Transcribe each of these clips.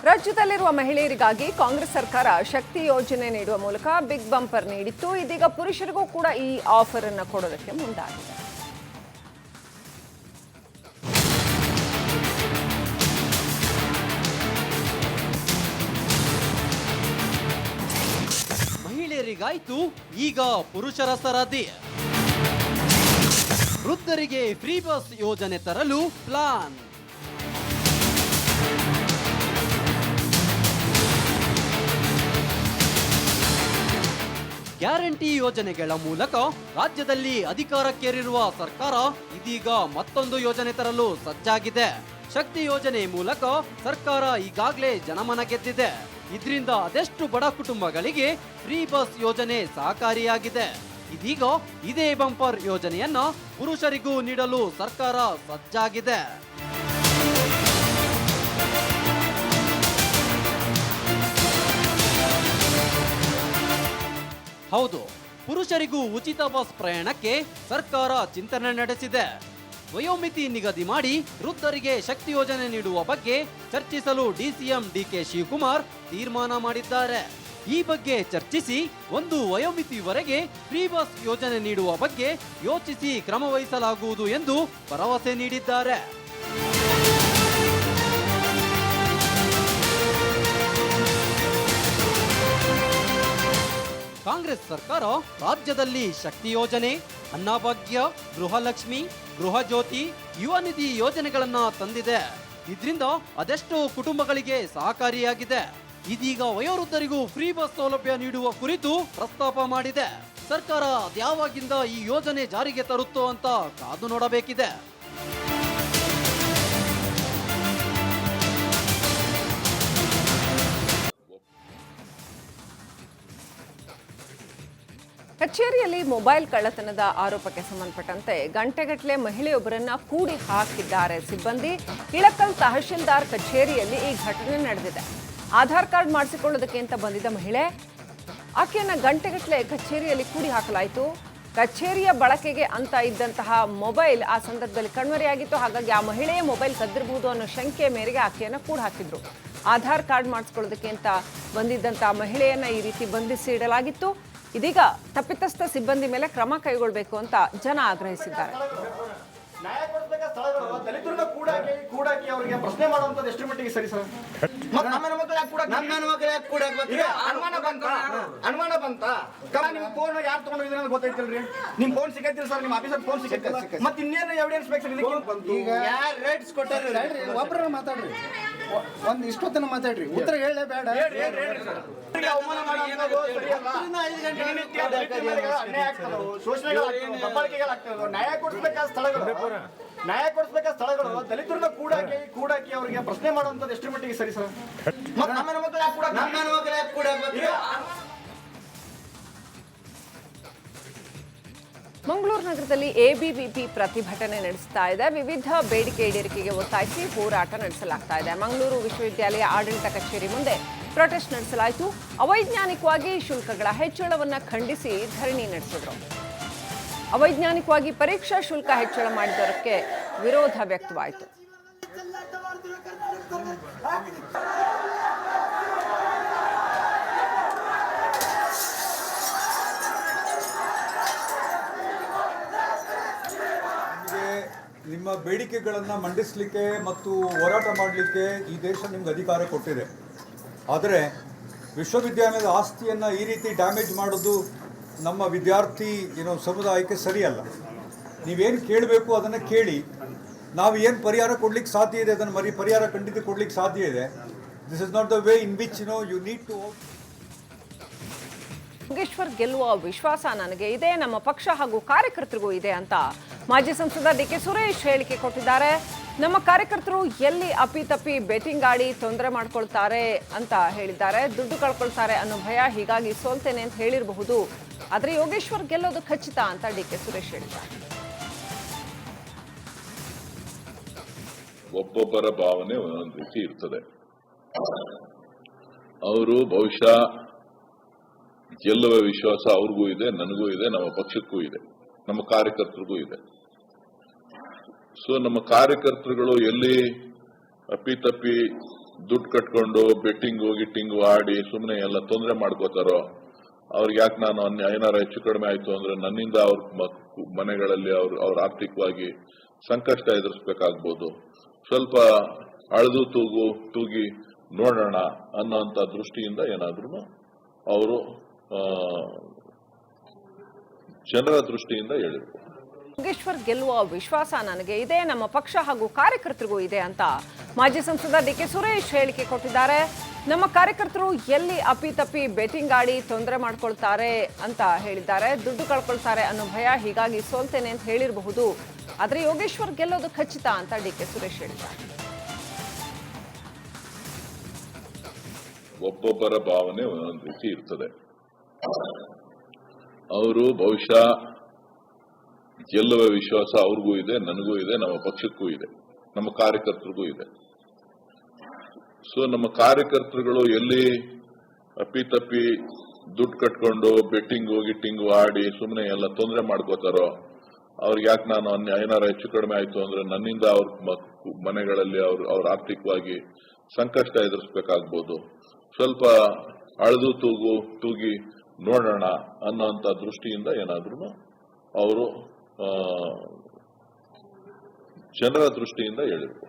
ರಾಜ್ಯದಲ್ಲಿರುವ ಮಹಿಳೆಯರಿಗಾಗಿ ಕಾಂಗ್ರೆಸ್ ಸರ್ಕಾರ ಶಕ್ತಿ ಯೋಜನೆ ನೀಡುವ ಮೂಲಕ ಬಿಗ್ ಬಂಪರ್ ನೀಡಿತ್ತು. ಇದೀಗ ಪುರುಷರಿಗೂ ಕೂಡ ಈ ಆಫರ್ ಅನ್ನು ಕೊಡೋದಕ್ಕೆ ಮುಂದಾಗಿದೆ. ಮಹಿಳೆಯರಿಗಾಯ್ತು ಈಗ ಪುರುಷರ ಸರದಿ. ವೃದ್ಧರಿಗೆ ಫ್ರೀ ಬಸ್ ಯೋಜನೆ ತರಲು ಪ್ಲಾನ್. ಗ್ಯಾರಂಟಿ ಯೋಜನೆಗಳ ಮೂಲಕ ರಾಜ್ಯದಲ್ಲಿ ಅಧಿಕಾರಕ್ಕೇರಿರುವ ಸರ್ಕಾರ ಇದೀಗ ಮತ್ತೊಂದು ಯೋಜನೆ ತರಲು ಸಜ್ಜಾಗಿದೆ. ಶಕ್ತಿ ಯೋಜನೆ ಮೂಲಕ ಸರ್ಕಾರ ಈಗಾಗಲೇ ಜನಮನ ಗೆದ್ದಿದೆ. ಇದರಿಂದ ಅದೆಷ್ಟು ಬಡ ಕುಟುಂಬಗಳಿಗೆ ಫ್ರೀ ಬಸ್ ಯೋಜನೆ ಸಹಕಾರಿಯಾಗಿದೆ. ಇದೀಗ ಇದೇ ಬಂಪರ್ ಯೋಜನೆಯನ್ನ ಪುರುಷರಿಗೂ ನೀಡಲು ಸರ್ಕಾರ ಸಜ್ಜಾಗಿದೆ. ಹೌದು, ಪುರುಷರಿಗೂ ಉಚಿತ ಬಸ್ ಪ್ರಯಾಣಕ್ಕೆ ಸರ್ಕಾರ ಚಿಂತನೆ ನಡೆಸಿದೆ. ವಯೋಮಿತಿ ನಿಗದಿ ಮಾಡಿ ವೃದ್ಧರಿಗೆ ಶಕ್ತಿ ಯೋಜನೆ ನೀಡುವ ಬಗ್ಗೆ ಚರ್ಚಿಸಲು ಡಿಸಿಎಂ ಡಿಕೆ ಶಿವಕುಮಾರ್ ತೀರ್ಮಾನ ಮಾಡಿದ್ದಾರೆ. ಈ ಬಗ್ಗೆ ಚರ್ಚಿಸಿ ಒಂದು ವಯೋಮಿತಿವರೆಗೆ ಫ್ರೀ ಬಸ್ ಯೋಜನೆ ನೀಡುವ ಬಗ್ಗೆ ಯೋಚಿಸಿ ಕ್ರಮ ವಹಿಸಲಾಗುವುದು ಎಂದು ಭರವಸೆ ನೀಡಿದ್ದಾರೆ. ಕಾಂಗ್ರೆಸ್ ಸರ್ಕಾರ ರಾಜ್ಯದಲ್ಲಿ ಶಕ್ತಿ ಯೋಜನೆ, ಅನ್ನಭಾಗ್ಯ, ಗೃಹಲಕ್ಷ್ಮಿ, ಗೃಹ ಜ್ಯೋತಿ, ಯುವ ನಿಧಿ ಯೋಜನೆಗಳನ್ನ ತಂದಿದೆ. ಇದರಿಂದ ಅದೆಷ್ಟೋ ಕುಟುಂಬಗಳಿಗೆ ಸಹಕಾರಿಯಾಗಿದೆ. ಇದೀಗ ವಯೋವೃದ್ಧರಿಗೂ ಫ್ರೀ ಬಸ್ ಸೌಲಭ್ಯ ನೀಡುವ ಕುರಿತು ಪ್ರಸ್ತಾಪ ಮಾಡಿದೆ. ಸರ್ಕಾರ ಅದ್ಯಾವಾಗಿಂದ ಈ ಯೋಜನೆ ಜಾರಿಗೆ ತರುತ್ತೋ ಅಂತ ಕಾದು ನೋಡಬೇಕಿದೆ. ಕಚೇರಿಯಲ್ಲಿ ಮೊಬೈಲ್ ಕಳ್ಳತನದ ಆರೋಪಕ್ಕೆ ಸಂಬಂಧಪಟ್ಟಂತೆ ಗಂಟೆಗಟ್ಟಲೆ ಮಹಿಳೆಯೊಬ್ಬರನ್ನ ಕೂಡಿ ಹಾಕಿದ್ದಾರೆ ಸಿಬ್ಬಂದಿ. ಇಳಕಲ್ ತಹಶೀಲ್ದಾರ್ ಕಚೇರಿಯಲ್ಲಿ ಈ ಘಟನೆ ನಡೆದಿದೆ. ಆಧಾರ್ ಕಾರ್ಡ್ ಮಾಡಿಸಿಕೊಳ್ಳೋದಕ್ಕೆ ಅಂತ ಬಂದಿದ್ದ ಮಹಿಳೆ, ಆಕೆಯನ್ನ ಗಂಟೆಗಟ್ಟಲೆ ಕಚೇರಿಯಲ್ಲಿ ಕೂಡಿ ಹಾಕಲಾಯಿತು. ಕಚೇರಿಯ ಬಳಕೆಗೆ ಅಂತ ಇದ್ದಂತಹ ಮೊಬೈಲ್ ಆ ಸಂದರ್ಭದಲ್ಲಿ ಕಣ್ಮರೆಯಾಗಿತ್ತು. ಹಾಗಾಗಿ ಆ ಮಹಿಳೆಯ ಮೊಬೈಲ್ ಕದ್ದಿರಬಹುದು ಅನ್ನೋ ಶಂಕೆ ಮೇರೆಗೆ ಆಕೆಯನ್ನ ಕೂಡ ಹಾಕಿದ್ರು. ಆಧಾರ್ ಕಾರ್ಡ್ ಮಾಡಿಸ್ಕೊಳ್ಳೋದಕ್ಕೆ ಅಂತ ಬಂದಿದ್ದಂತಹ ಮಹಿಳೆಯನ್ನ ಈ ರೀತಿ ಬಂಧಿಸಿ ಇಡಲಾಗಿತ್ತು. ಇದೀಗ ತಪ್ಪಿತಸ್ಥ ಸಿಬ್ಬಂದಿ ಮೇಲೆ ಕ್ರಮ ಕೈಗೊಳ್ಳಬೇಕು ಅಂತ ಜನ ಆಗ್ರಹಿಸಿದ್ದಾರೆ. ನ್ಯಾಯ ಕೊಡಿಸಬೇಕಾದ ಸ್ಥಳಗಳು ದಲಿತರನ್ನ ಕೂಡಾಕಿ ಅವರಿಗೆ ಪ್ರಶ್ನೆ ಮಾಡುವಂತದ್ದು ಎಷ್ಟು ಮಟ್ಟಿಗೆ ಸರಿ ಸರ್? ನಮ್ಮ ಮಕ್ಕಳು ಯಾಕೆ ಕೂಡಾಕ್ಬೇಕು? ಅನುಮಾನ ಬಂತ ನಿಮ್ ಫೋನ್ ಯಾರು ತಗೊಂಡಿದ್ರೆ ಅಂತ ಗೊತ್ತೈತಿಲ್ರಿ? ನಿಮ್ ಫೋನ್ ಸಿಗೈತಿಲ್ಲ ಸರ್, ನಿಮ್ ಆಫೀಸರ್ ಫೋನ್ ಸಿಗೈತಿ. ಮತ್ತೆ ಇನ್ನೇನು ಎವಿಡೆನ್ಸ್ ಬೇಕು ಸರ್? ಈಗ ಯಾರು ರೇಟ್ಸ್ ಕೊಟ್ಟಾರ್ರಿ ಒಬ್ಬರ ಮಾತಾಡ್ರಿ, ಒಂದ್ ಇಷ್ಟೊತ್ತನ ಮಾತಾಡ್ರಿ, ಉತ್ತರ ಹೇಳೇ ಬೇಡ. ಅವಮಾನ ಮಾಡೋದು ಸರಿಯಲ್ಲ. ನ್ಯಾಯ ಕೊಡಿಸಬೇಕಾದ ಸ್ಥಳಗಳು ದಲಿತರನ್ನ ಕೂಡಾಕಿ ಅವರಿಗೆ ಪ್ರಶ್ನೆ ಮಾಡುವಂತದ್ದು ಎಷ್ಟು ಮಟ್ಟಿಗೆ ಸರಿ ಸರ್? ನಮ್ಮ ಮಕ್ಕಳು ಯಾಕೆ ಕೂಡಾಕ್ಬೇಕು? ಮಂಗಳೂರು ನಗರದಲ್ಲಿ ಎಬಿವಿಪಿ ಪ್ರತಿಭಟನೆ ನಡೆಸ್ತಾ ಇದೆ. ವಿವಿಧ ಬೇಡಿಕೆ ಈಡೇರಿಕೆಗೆ ಒತ್ತಾಯಿಸಿ ಹೋರಾಟ ನಡೆಸಲಾಗ್ತಾ ಇದೆ. ಮಂಗಳೂರು ವಿಶ್ವವಿದ್ಯಾಲಯ ಆಡಳಿತ ಕಚೇರಿ ಮುಂದೆ ಪ್ರೊಟೆಸ್ಟ್ ನಡೆಸಲಾಯಿತು. ಅವೈಜ್ಞಾನಿಕವಾಗಿ ಶುಲ್ಕಗಳ ಹೆಚ್ಚಳವನ್ನು ಖಂಡಿಸಿ ಧರಣಿ ನಡೆಸಿದ್ರು. ಅವೈಜ್ಞಾನಿಕವಾಗಿ ಪರೀಕ್ಷಾ ಶುಲ್ಕ ಹೆಚ್ಚಳ ಮಾಡಿದ್ದಕ್ಕೆ ವಿರೋಧ ವ್ಯಕ್ತವಾಯಿತು. ನಿಮ್ಮ ಬೇಡಿಕೆಗಳನ್ನು ಮಂಡಿಸಲಿಕ್ಕೆ ಮತ್ತು ಹೋರಾಟ ಮಾಡಲಿಕ್ಕೆ ಈ ದೇಶ ನಿಮ್ಗೆ ಅಧಿಕಾರ ಕೊಟ್ಟಿದೆ. ಆದರೆ ವಿಶ್ವವಿದ್ಯಾಲಯದ ಆಸ್ತಿಯನ್ನು ಈ ರೀತಿ ಡ್ಯಾಮೇಜ್ ಮಾಡೋದು ನಮ್ಮ ವಿದ್ಯಾರ್ಥಿ ಸಮುದಾಯಕ್ಕೆ ಸರಿಯಲ್ಲ. ನೀವೇನು ಕೇಳಬೇಕು ಅದನ್ನು ಕೇಳಿ, ನಾವು ಏನು ಪರಿಹಾರ ಕೊಡ್ಲಿಕ್ಕೆ ಸಾಧ್ಯ ಇದೆ ಅದನ್ನು ಪರಿಹಾರ ಖಂಡಿತ ಕೊಡ್ಲಿಕ್ಕೆ ಸಾಧ್ಯ ಇದೆ. This is not the way in which you need to. Yogeshwar ಗೆಲ್ಲುವ ವಿಶ್ವಾಸ ನನಗೆ ಇದೆ, ನಮ್ಮ ಪಕ್ಷ ಹಾಗೂ ಕಾರ್ಯಕರ್ತರಿಗೂ ಇದೆ ಅಂತ ಮಾಜಿ ಸಂಸದ ಡಿಕೆ ಸುರೇಶ್ ಹೇಳಿಕೆ ಕೊಟ್ಟಿದ್ದಾರೆ. ನಮ್ಮ ಕಾರ್ಯಕರ್ತರು ಎಲ್ಲಿ ಅಪ್ಪಿತಪ್ಪಿ ಬೆಟ್ಟಿಂಗ್ ಆಡಿ ತೊಂದರೆ ಮಾಡ್ಕೊಳ್ತಾರೆ ಅಂತ ಹೇಳಿದ್ದಾರೆ. ದುಡ್ಡು ಕಳ್ಕೊಳ್ತಾರೆ ಅನ್ನೋ ಭಯ, ಹೀಗಾಗಿ ಸೋಲ್ತೇನೆ ಅಂತ ಹೇಳಿರಬಹುದು. ಆದರೆ ಯೋಗೇಶ್ವರ್ ಗೆಲ್ಲೋದು ಖಚಿತ ಅಂತ ಡಿಕೆ ಸುರೇಶ್ ಹೇಳಿದ್ದಾರೆ. ಒಬ್ಬೊಬ್ಬರ ಭಾವನೆ ಒಂದೊಂದು ರೀತಿ ಇರ್ತದೆ. ಅವರು ಬಹುಶಃ ಗೆಲ್ಲುವ ವಿಶ್ವಾಸ ಅವ್ರಿಗೂ ಇದೆ, ನನಗೂ ಇದೆ, ನಮ್ಮ ಪಕ್ಷಕ್ಕೂ ಇದೆ, ನಮ್ಮ ಕಾರ್ಯಕರ್ತರಿಗೂ ಇದೆ. ಸೊ ನಮ್ಮ ಕಾರ್ಯಕರ್ತರುಗಳು ಎಲ್ಲಿ ಅಪ್ಪಿತಪ್ಪಿ ದುಡ್ಡು ಕಟ್ಕೊಂಡು ಬೆಟ್ಟಿಂಗು ಗಿಟ್ಟಿಂಗು ಆಡಿ ಸುಮ್ಮನೆ ಎಲ್ಲ ತೊಂದರೆ ಮಾಡ್ಕೋತಾರೋ ಅವ್ರಿಗೆ ಯಾಕೆ ನಾನು ಏನಾರ ಹೆಚ್ಚು ಕಡಿಮೆ ಆಯ್ತು ಅಂದ್ರೆ ನನ್ನಿಂದ ಅವ್ರ ಮನೆಗಳಲ್ಲಿ ಅವ್ರ ಆರ್ಥಿಕವಾಗಿ ಸಂಕಷ್ಟ ಎದುರಿಸ್ಬೇಕಾಗ್ಬೋದು. ಸ್ವಲ್ಪ ಅಳೆದು ತೂಗಿ ನೋಡೋಣ ಅನ್ನೋಂಥ ದೃಷ್ಟಿಯಿಂದ ಏನಾದ್ರೂ ಅವರು ಜನರ ದೃಷ್ಟಿಯಿಂದ ಹೇಳಿದ್ರು. ಯೋಗೇಶ್ವರ್ ಗೆಲ್ಲುವ ವಿಶ್ವಾಸ ನನಗೆ ಇದೆ, ನಮ್ಮ ಪಕ್ಷ ಹಾಗೂ ಕಾರ್ಯಕರ್ತರಿಗೂ ಇದೆ ಅಂತ ಮಾಜಿ ಸಂಸದ ಡಿಕೆ ಸುರೇಶ್ ಹೇಳಿಕೆ ಕೊಟ್ಟಿದ್ದಾರೆ. ನಮ್ಮ ಕಾರ್ಯಕರ್ತರು ಎಲ್ಲಿ ಅಪ್ಪಿತಪ್ಪಿ ಬೆಟ್ಟಿಂಗ್ ಆಡಿ ತೊಂದರೆ ಮಾಡ್ಕೊಳ್ತಾರೆ ಅಂತ ಹೇಳಿದ್ದಾರೆ. ದುಡ್ಡು ಕಳ್ಕೊಳ್ತಾರೆ ಅನ್ನೋ ಭಯ, ಹೀಗಾಗಿ ಸೋಲ್ತೇನೆ ಅಂತ ಹೇಳಿರಬಹುದು. ಆದ್ರೆ ಯೋಗೇಶ್ವರ್ ಗೆಲ್ಲೋದು ಖಚಿತ ಅಂತ ಡಿಕೆ ಸುರೇಶ್ ಹೇಳಿದ್ದಾರೆ. ಒಬ್ಬೊಬ್ಬರ ಭಾವನೆ ಒಂದೊಂದು ರೀತಿ ಇರ್ತದೆ. ಅವರು ಬಹುಶಃ ಗೆಲ್ಲುವ ವಿಶ್ವಾಸ ಅವ್ರಿಗೂ ಇದೆ, ನನಗೂ ಇದೆ, ನಮ್ಮ ಪಕ್ಷಕ್ಕೂ ಇದೆ, ನಮ್ಮ ಕಾರ್ಯಕರ್ತರಿಗೂ ಇದೆ. ಸೊ ನಮ್ಮ ಕಾರ್ಯಕರ್ತರುಗಳು ಎಲ್ಲಿ ಅಪ್ಪಿತಪ್ಪಿ ದುಡ್ಡು ಕಟ್ಕೊಂಡು ಬೆಟ್ಟಿಂಗು ಗಿಟ್ಟಿಂಗು ಆಡಿ ಸುಮ್ಮನೆ ಎಲ್ಲ ತೊಂದರೆ ಮಾಡ್ಕೋತಾರೋ ಅವ್ರಿಗೆ ಯಾಕೆ ನಾನು ಏನಾರ ಹೆಚ್ಚು ಕಡಿಮೆ ಆಯ್ತು ಅಂದ್ರೆ ನನ್ನಿಂದ ಅವ್ರ ಮನೆಗಳಲ್ಲಿ ಅವ್ರ ಆರ್ಥಿಕವಾಗಿ ಸಂಕಷ್ಟ ಎದುರಿಸ್ಬೇಕಾಗ್ಬೋದು. ಸ್ವಲ್ಪ ಅಳೆದು ತೂಗಿ ನೋಡೋಣ ಅನ್ನೋಂಥ ದೃಷ್ಟಿಯಿಂದ ಏನಾದ್ರೂ ಅವರು ಜನರ ದೃಷ್ಟಿಯಿಂದ ಹೇಳಿದ್ರು.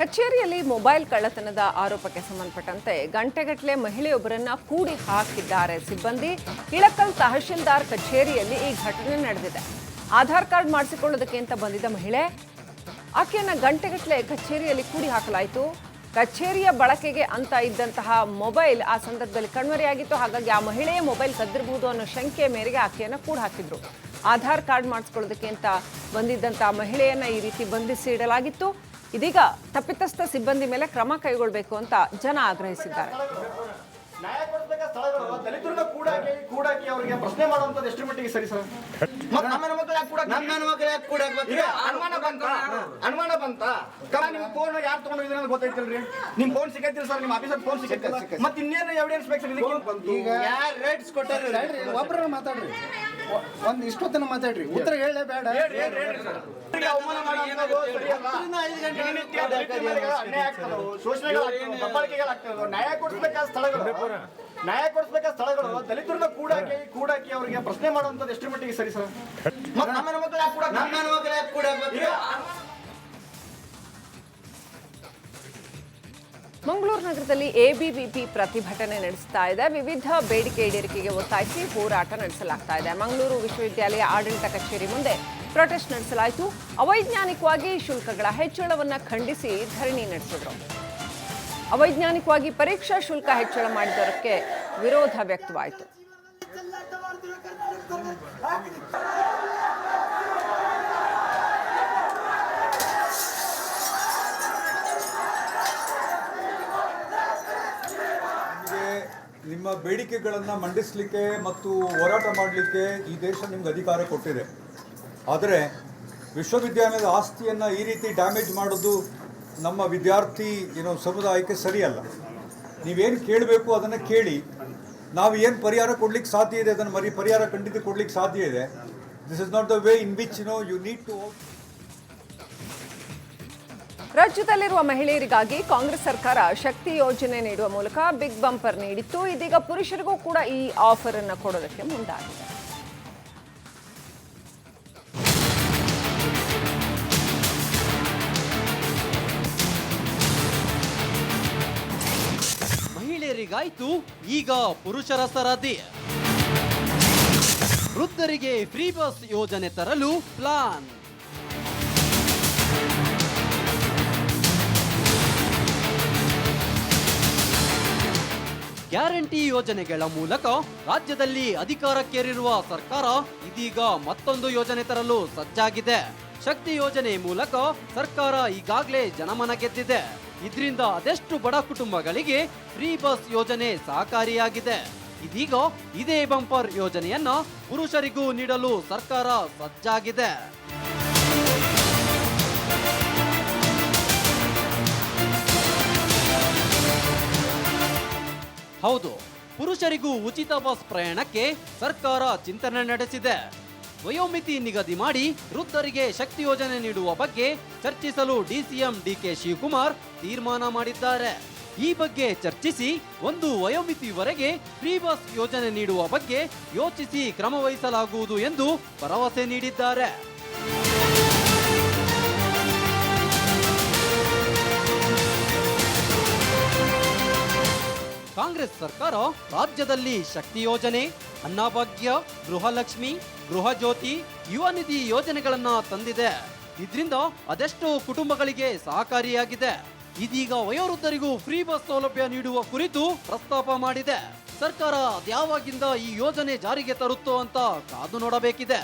ಕಚೇರಿಯಲ್ಲಿ ಮೊಬೈಲ್ ಕಳ್ಳತನದ ಆರೋಪಕ್ಕೆ ಸಂಬಂಧಪಟ್ಟಂತೆ ಗಂಟೆಗಟ್ಟಲೆ ಮಹಿಳೆಯೊಬ್ಬರನ್ನ ಕೂಡಿ ಹಾಕಿದ್ದಾರೆ ಸಿಬ್ಬಂದಿ. ಇಳಕಲ್ ತಹಶೀಲ್ದಾರ್ ಕಚೇರಿಯಲ್ಲಿ ಈ ಘಟನೆ ನಡೆದಿದೆ. ಆಧಾರ್ ಕಾರ್ಡ್ ಮಾಡಿಸಿಕೊಳ್ಳೋದಕ್ಕೆ ಅಂತ ಬಂದಿದ್ದ ಮಹಿಳೆ, ಆಕೆಯನ್ನ ಗಂಟೆಗಟ್ಟಲೆ ಕಚೇರಿಯಲ್ಲಿ ಕೂಡಿ ಹಾಕಲಾಯಿತು. ಕಚೇರಿಯ ಬಳಕೆಗೆ ಅಂತ ಇದ್ದಂತಹ ಮೊಬೈಲ್ ಆ ಸಂದರ್ಭದಲ್ಲಿ ಕಣ್ಮರೆಯಾಗಿತ್ತು. ಹಾಗಾಗಿ ಆ ಮಹಿಳೆಯ ಮೊಬೈಲ್ ಕದ್ದಿರಬಹುದು ಅನ್ನೋ ಶಂಕೆಯ ಮೇರೆಗೆ ಆಕೆಯನ್ನ ಕೂಡ ಹಾಕಿದ್ರು. ಆಧಾರ್ ಕಾರ್ಡ್ ಮಾಡಿಸ್ಕೊಳ್ಳೋದಕ್ಕೆ ಅಂತ ಬಂದಿದ್ದಂತಹ ಮಹಿಳೆಯನ್ನ ಈ ರೀತಿ ಬಂಧಿಸಿ ಇಡಲಾಗಿತ್ತು. ಇದೀಗ ತಪ್ಪಿತಸ್ಥ ಸಿಬ್ಬಂದಿ ಮೇಲೆ ಕ್ರಮ ಕೈಗೊಳ್ಳಬೇಕು ಅಂತ ಜನ ಆಗ್ರಹಿಸಿದ್ದಾರೆ. ನ್ಯಾಯ ಕೊಡಿಸಬೇಕಾದ ಸ್ಥಳಗಳು ದಲಿತರನ್ನ ಕೂಡಾಕಿ ಅವರಿಗೆ ಪ್ರಶ್ನೆ ಮಾಡುವಂತದ್ದು ಎಷ್ಟು ಮಟ್ಟಿಗೆ ಸರಿ ಸರ್? ನಮ್ಮ ಮಕ್ಕಳು ಯಾಕೆ ಕೂಡಾಕ್ಬೇಕು? ಅನುಮಾನ ಬಂತ ನಿಮ್ ಫೋನ್ ಯಾರು ತಗೊಂಡಿದ್ರೆ ಅಂತ ಗೊತ್ತೈತಿಲ್ರಿ? ನಿಮ್ ಫೋನ್ ಸಿಗೈತಿಲ್ಲ ಸರ್, ನಿಮ್ ಆಫೀಸರ್ ಫೋನ್ ಸಿಗೈತಿಲ್ಲ. ಮತ್ತೆ ಇನ್ನೇನು ಎವಿಡೆನ್ಸ್ ಬೇಕು ಸರ್? ಈಗ ರೇಟ್ಸ್ ಕೊಟ್ಟಾರ್ರಿ, ಒಬ್ಬರ ಮಾತಾಡ್ರಿ, ಒಂದ್ ಇಷ್ಟೊತ್ತನ ಮಾತಾಡ್ರಿ, ಉತ್ತರ ಹೇಳಲೇ ಬೇಡ. ಅವಮಾನ ಮಾಡುವಂಥದ್ದು ಸರಿಯಲ್ಲ. ದಿನನಿತ್ಯ ದಲಿತರ ಮೇಲೆ ಅನ್ಯಾಯ ಆಗ್ತದೆ, ಶೋಷಣೆಗಳಾಗ್ತವೆ, ದಬ್ಬಾಳಿಕೆಗಳಾಗ್ತವೆ. ನ್ಯಾಯ ಕೊಡಿಸಬೇಕಾದ ಸ್ಥಳಗಳು ದಲಿತರನ್ನ ಕೂಡಾಕಿ ಅವರಿಗೆ ಪ್ರಶ್ನೆ ಮಾಡುವಂತದ್ದು ಎಷ್ಟು ಮಟ್ಟಿಗೆ ಸರಿ ಸರ್? ನಮ್ಮ ಮಕ್ಕಳು ಯಾಕೆ ಕೂಡಾಕ್ಬೇಕು? ಮಂಗಳೂರು ನಗರದಲ್ಲಿ ಎಬಿವಿಪಿ ಪ್ರತಿಭಟನೆ ನಡೆಸ್ತಾ ಇದೆ. ವಿವಿಧ ಬೇಡಿಕೆ ಈಡೇರಿಕೆಗೆ ಒತ್ತಾಯಿಸಿ ಹೋರಾಟ ನಡೆಸಲಾಗ್ತಾ ಇದೆ. ಮಂಗಳೂರು ವಿಶ್ವವಿದ್ಯಾಲಯ ಆಡಳಿತ ಕಚೇರಿ ಮುಂದೆ ಪ್ರೊಟೆಸ್ಟ್ ನಡೆಸಲಾಯಿತು. ಅವೈಜ್ಞಾನಿಕವಾಗಿ ಶುಲ್ಕಗಳ ಹೆಚ್ಚಳವನ್ನು ಖಂಡಿಸಿ ಧರಣಿ ನಡೆಸಿದ್ರು. ಅವೈಜ್ಞಾನಿಕವಾಗಿ ಪರೀಕ್ಷಾ ಶುಲ್ಕ ಹೆಚ್ಚಳ ಮಾಡಿದ್ದಕ್ಕೆ ವಿರೋಧ ವ್ಯಕ್ತವಾಯಿತು. ನಿಮ್ಮ ಬೇಡಿಕೆಗಳನ್ನು ಮಂಡಿಸಲಿಕ್ಕೆ ಮತ್ತು ಹೋರಾಟ ಮಾಡಲಿಕ್ಕೆ ಈ ದೇಶ ನಿಮ್ಗೆ ಅಧಿಕಾರ ಕೊಟ್ಟಿದೆ. ಆದರೆ ವಿಶ್ವವಿದ್ಯಾಲಯದ ಆಸ್ತಿಯನ್ನು ಈ ರೀತಿ ಡ್ಯಾಮೇಜ್ ಮಾಡೋದು ನಮ್ಮ ವಿದ್ಯಾರ್ಥಿ ಸಮುದಾಯಕ್ಕೆ ಸರಿಯಲ್ಲ. ನೀವೇನು ಕೇಳಬೇಕು ಅದನ್ನು ಕೇಳಿ, ನಾವು ಏನು ಪರಿಹಾರ ಕೊಡ್ಲಿಕ್ಕೆ ಸಾಧ್ಯ ಇದೆ ಅದನ್ನು ಪರಿಹಾರ ಖಂಡಿತ ಕೊಡ್ಲಿಕ್ಕೆ ಸಾಧ್ಯ ಇದೆ. This is not the way in which you need to. ರಾಜ್ಯದಲ್ಲಿರುವ ಮಹಿಳೆಯರಿಗಾಗಿ ಕಾಂಗ್ರೆಸ್ ಸರ್ಕಾರ ಶಕ್ತಿ ಯೋಜನೆ ನೀಡುವ ಮೂಲಕ ಬಿಗ್ ಬಂಪರ್ ನೀಡಿತ್ತು. ಇದೀಗ ಪುರುಷರಿಗೂ ಕೂಡ ಈ ಆಫರ್ ಅನ್ನು ಕೊಡೋದಕ್ಕೆ ಮುಂದಾಗಿದೆ. ಮಹಿಳೆಯರಿಗಾಯ್ತು, ಈಗ ಪುರುಷರ ಸರದಿ. ವೃದ್ಧರಿಗೆ ಫ್ರೀ ಬಸ್ ಯೋಜನೆ ತರಲು ಪ್ಲಾನ್. ಗ್ಯಾರಂಟಿ ಯೋಜನೆಗಳ ಮೂಲಕ ರಾಜ್ಯದಲ್ಲಿ ಅಧಿಕಾರಕ್ಕೇರಿರುವ ಸರ್ಕಾರ ಇದೀಗ ಮತ್ತೊಂದು ಯೋಜನೆ ತರಲು ಸಜ್ಜಾಗಿದೆ. ಶಕ್ತಿ ಯೋಜನೆ ಮೂಲಕ ಸರ್ಕಾರ ಈಗಾಗಲೇ ಜನಮನ ಗೆದ್ದಿದೆ. ಇದರಿಂದ ಅದೆಷ್ಟು ಬಡ ಕುಟುಂಬಗಳಿಗೆ ಫ್ರೀ ಬಸ್ ಯೋಜನೆ ಸಹಕಾರಿಯಾಗಿದೆ. ಇದೀಗ ಇದೇ ಬಂಪರ್ ಯೋಜನೆಯನ್ನ ಪುರುಷರಿಗೂ ನೀಡಲು ಸರ್ಕಾರ ಸಜ್ಜಾಗಿದೆ. ಹೌದು, ಪುರುಷರಿಗೂ ಉಚಿತ ಬಸ್ ಪ್ರಯಾಣಕ್ಕೆ ಸರ್ಕಾರ ಚಿಂತನೆ ನಡೆಸಿದೆ. ವಯೋಮಿತಿ ನಿಗದಿ ಮಾಡಿ ವೃದ್ಧರಿಗೆ ಶಕ್ತಿ ಯೋಜನೆ ನೀಡುವ ಬಗ್ಗೆ ಚರ್ಚಿಸಲು ಡಿಸಿಎಂ ಡಿಕೆ ಶಿವಕುಮಾರ್ ತೀರ್ಮಾನ ಮಾಡಿದ್ದಾರೆ. ಈ ಬಗ್ಗೆ ಚರ್ಚಿಸಿ ಒಂದು ವಯೋಮಿತಿವರೆಗೆ ಫ್ರೀ ಬಸ್ ಯೋಜನೆ ನೀಡುವ ಬಗ್ಗೆ ಯೋಚಿಸಿ ಕ್ರಮ ವಹಿಸಲಾಗುವುದು ಎಂದು ಭರವಸೆ ನೀಡಿದ್ದಾರೆ. ಕಾಂಗ್ರೆಸ್ ಸರ್ಕಾರ ರಾಜ್ಯದಲ್ಲಿ ಶಕ್ತಿ ಯೋಜನೆ, ಅನ್ನಭಾಗ್ಯ, ಗೃಹಲಕ್ಷ್ಮಿ, ಗೃಹ ಜ್ಯೋತಿ, ಯುವ ನಿಧಿ ಯೋಜನೆಗಳನ್ನ ತಂದಿದೆ. ಇದರಿಂದ ಅದೆಷ್ಟೋ ಕುಟುಂಬಗಳಿಗೆ ಸಹಕಾರಿಯಾಗಿದೆ. ಇದೀಗ ವಯೋವೃದ್ಧರಿಗೂ ಫ್ರೀ ಬಸ್ ಸೌಲಭ್ಯ ನೀಡುವ ಕುರಿತು ಪ್ರಸ್ತಾಪ ಮಾಡಿದೆ. ಸರ್ಕಾರ ಅದ್ಯಾವಾಗಿಂದ ಈ ಯೋಜನೆ ಜಾರಿಗೆ ತರುತ್ತೋ ಅಂತ ಕಾದು ನೋಡಬೇಕಿದೆ.